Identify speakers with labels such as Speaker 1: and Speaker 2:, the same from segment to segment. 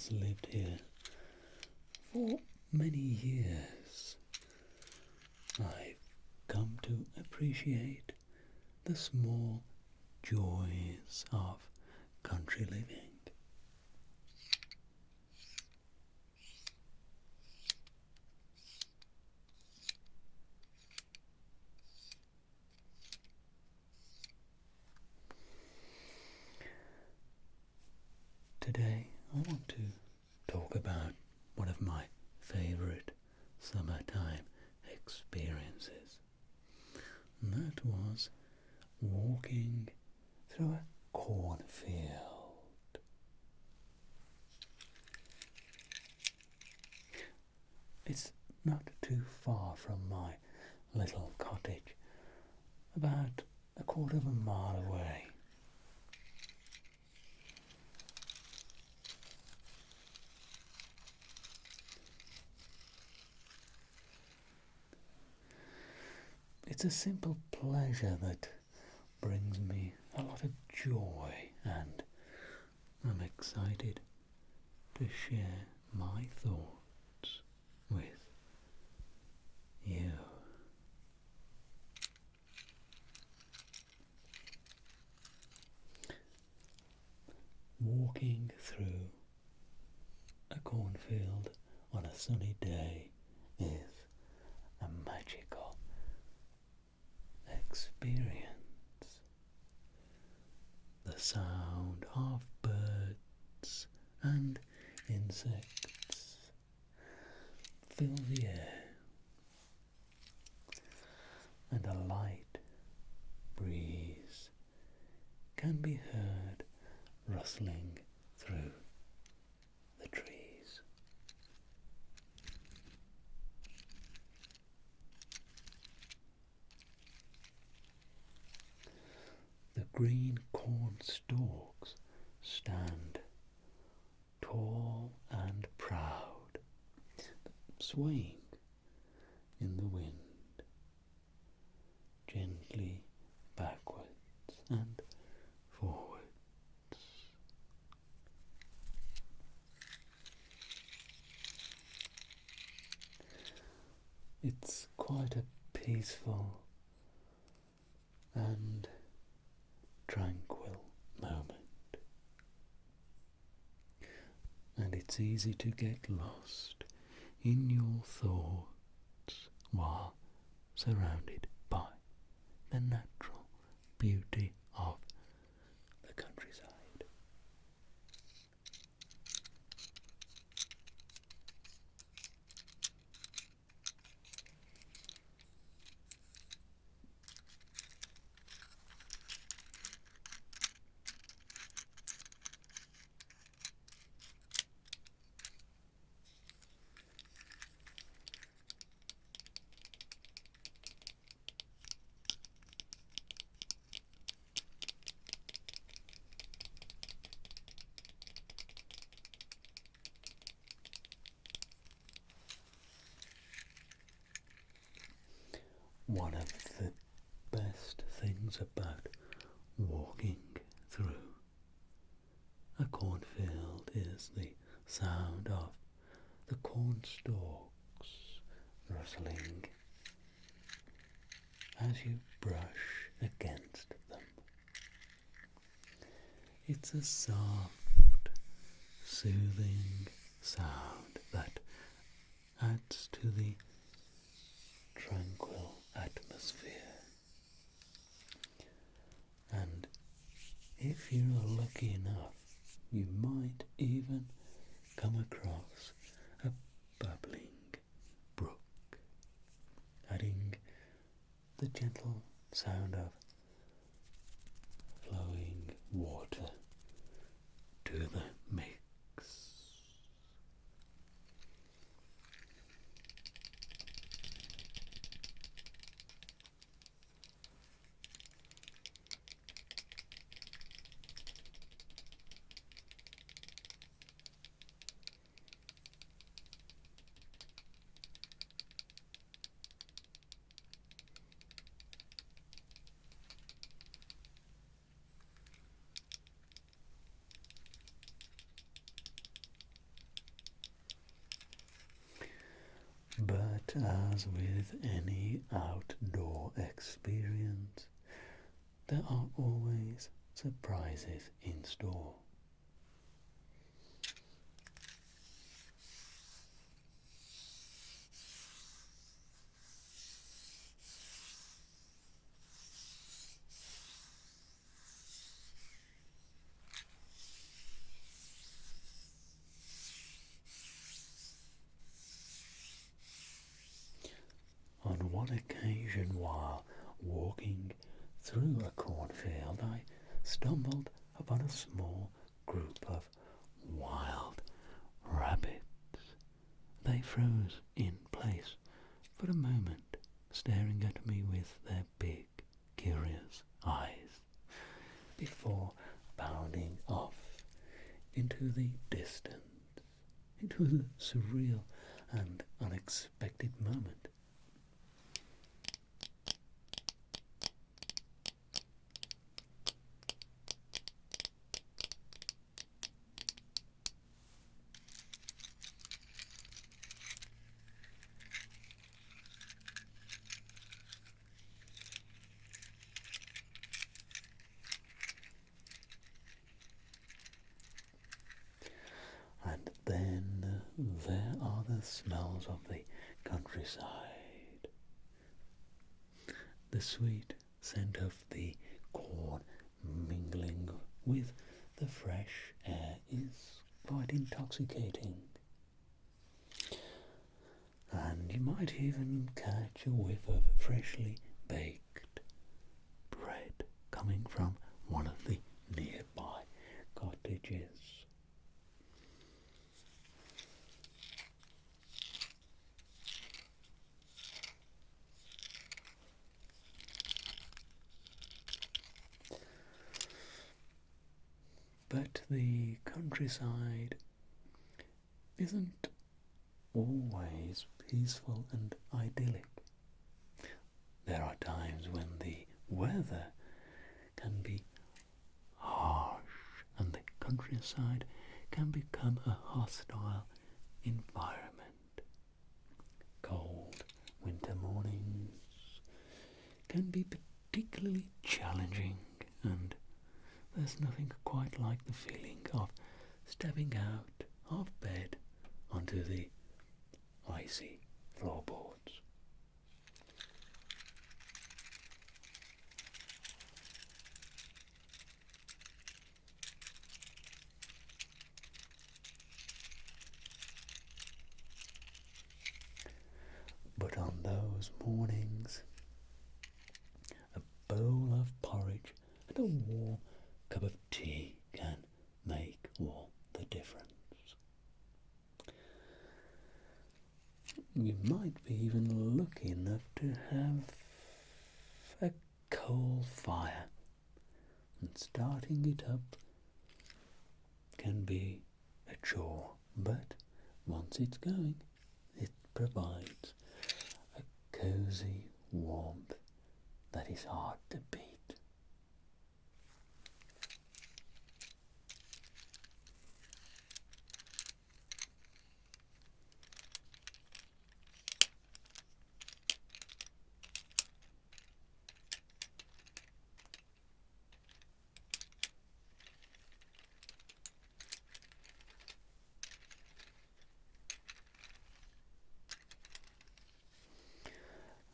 Speaker 1: has lived here for many years, I've come to appreciate the small joys of country living. Today I want to talk about one of my favorite summertime experiences, and that was walking through a cornfield. It's not too far from my little cottage, about a quarter of a mile away. It's a simple pleasure that brings me a lot of joy, and I'm excited to share my thoughts with you. Walking through a cornfield on a sunny day is a magical experience. The sound of birds and insects fill the air, and a light breeze can be heard rustling through the trees. The green corn stalks stand tall and proud, swaying in the wind, gently backwards and forwards. It's quite a peaceful and tranquil moment, and it's easy to get lost in your thoughts while surrounded by the natural beauty of the countryside. One of the best things about walking through a cornfield is the sound of the corn stalks rustling as you brush against them. It's a soft, soothing sound that adds to the tranquil atmosphere. And if you're lucky enough, you might even come across a bubbling brook, adding the gentle sound of flowing water to the mix. As with any outdoor experience, there are always surprises in store. On one occasion, while walking through a cornfield, I stumbled upon a small group of wild rabbits. They froze in place for a moment, staring at me with their big, curious eyes, before bounding off into the distance. It was a surreal and unexpected moment. And then there are the smells of the countryside. The sweet scent of the corn mingling with the fresh air is quite intoxicating. And you might even catch a whiff of freshly baked bread coming from one of the nearby cottages. But the countryside isn't always peaceful and idyllic. There are times when the weather can be harsh and the countryside can become a hostile environment. Cold winter mornings can be particularly challenging, and there's nothing quite like the feeling of stepping out of bed onto the icy floorboards. But on those mornings, a bowl of porridge and a warm cup of tea can make all the difference. You might be even lucky enough to have a coal fire, and starting it up can be a chore, but once it's going, it provides a cozy warmth that is hard to beat.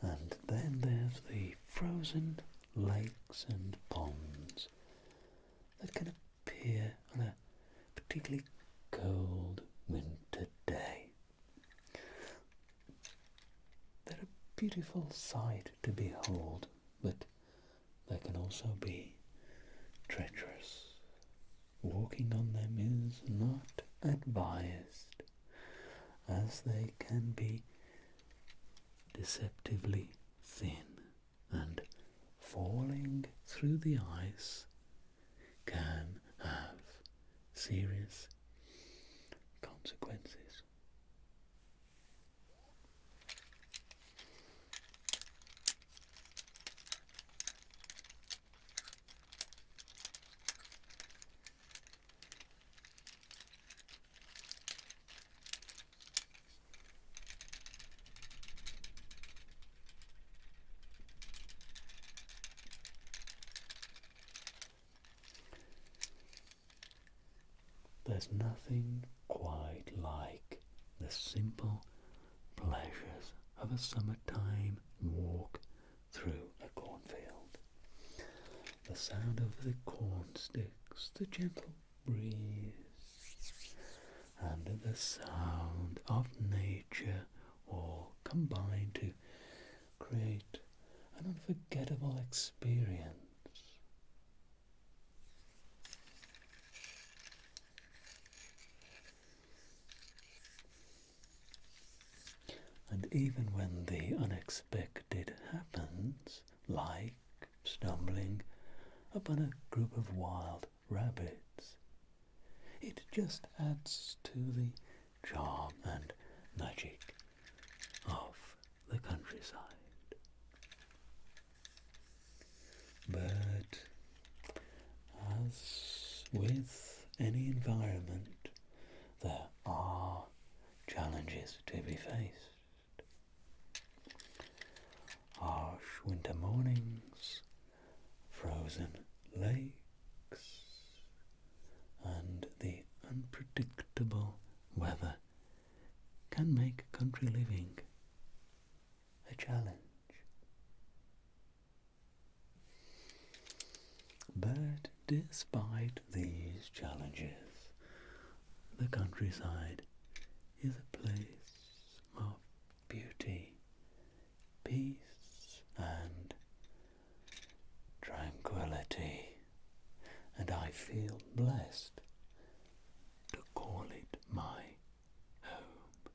Speaker 1: And then there's the frozen lakes and ponds that can appear on a particularly cold winter day. They're a beautiful sight to behold, but they can also be treacherous. Walking on them is not advised, as they can be deceptively thin, and falling through the ice can have serious consequences. there's nothing quite like the simple pleasures of a summertime walk through a cornfield. The sound of the corn sticks, the gentle breeze, and the sound of nature all combine to create an unforgettable experience. And even when the unexpected happens, like stumbling upon a group of wild rabbits, it just adds to the charm and magic of the countryside. But as with any environment, there are challenges to be faced. Harsh winter mornings, frozen lakes, and the unpredictable weather can make country living a challenge. But despite these challenges, the countryside is a place of beauty, peace, and tranquility, and I feel blessed to call it my home.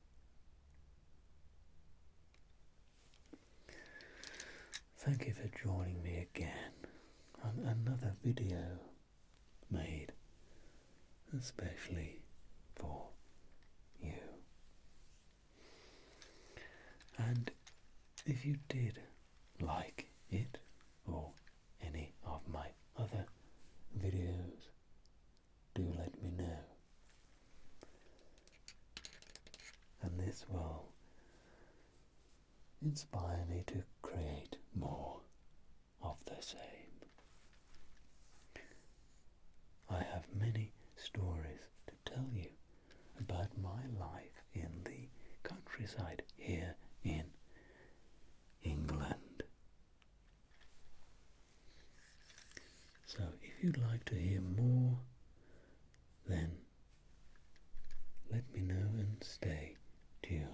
Speaker 1: Thank you for joining me again on another video made especially for you. And if you did like it or any of my other videos, do let me know, and this will inspire me to create more of the same. I have many stories to tell you about my life in the countryside here in England. So if you'd like to hear more, then let me know and stay tuned.